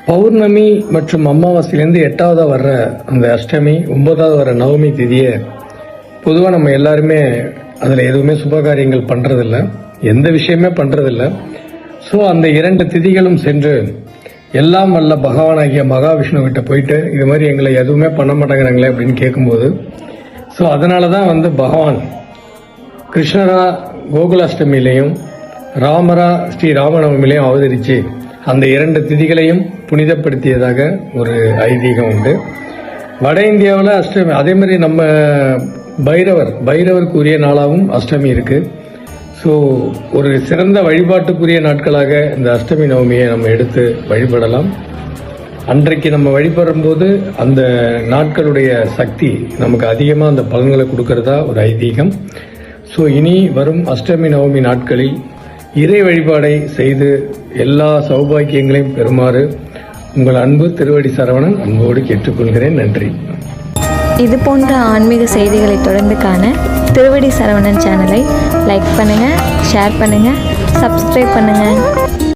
பௌர்ணமி மற்றும் அமாவாசையிலேருந்து 8வது வர்ற அந்த அஷ்டமி, 9வது வர நவமி திதியை பொதுவாக நம்ம எல்லாருமே அதில் எதுவுமே சுபகாரியங்கள் பண்ணுறதில்ல, எந்த விஷயமே பண்ணுறதில்ல. ஸோ அந்த 2 திதிகளும் சென்று எல்லாம் வல்ல பகவானாகிய மகாவிஷ்ணுக்கிட்ட போயிட்டு இது மாதிரி எங்களை எதுவுமே பண்ண மாட்டேங்கிறாங்களே அப்படின்னு கேட்கும்போது, ஸோ அதனால தான் பகவான் கிருஷ்ணரா கோகுலாஷ்டமியிலையும் ராமரா ஸ்ரீ ராமநவமிலையும் அவதரித்து அந்த 2 திதிகளையும் புனிதப்படுத்தியதாக ஒரு ஐதீகம் உண்டு. வட இந்தியாவில் அஷ்டமி, அதே மாதிரி நம்ம பைரவருக்குரிய நாளாகவும் அஷ்டமி இருக்குது. ஸோ ஒரு சிறந்த வழிபாட்டுக்குரிய நாட்களாக இந்த அஷ்டமி நவமியை நம்ம எடுத்து வழிபடலாம். அன்றைக்கு நம்ம வழிபடும்போது அந்த நாட்களுடைய சக்தி நமக்கு அதிகமாக அந்த பலன்களை கொடுக்கறதா ஒரு ஐதீகம். ஸோ இனி வரும் அஷ்டமி நவமி நாட்களில் இறை வழிபாடை செய்து எல்லா சௌபாக்கியங்களையும் பெறுமாறு உங்கள் அன்பு திருவடி சரவணன் அன்போடு கேட்டுக்கொள்கிறேன். நன்றி. இது போன்ற ஆன்மீக செய்திகளை தொடர்ந்து காண திருவடி சரவணன் சேனலை லைக் பண்ணுங்கள், ஷேர் பண்ணுங்கள், சப்ஸ்கிரைப் பண்ணுங்கள்.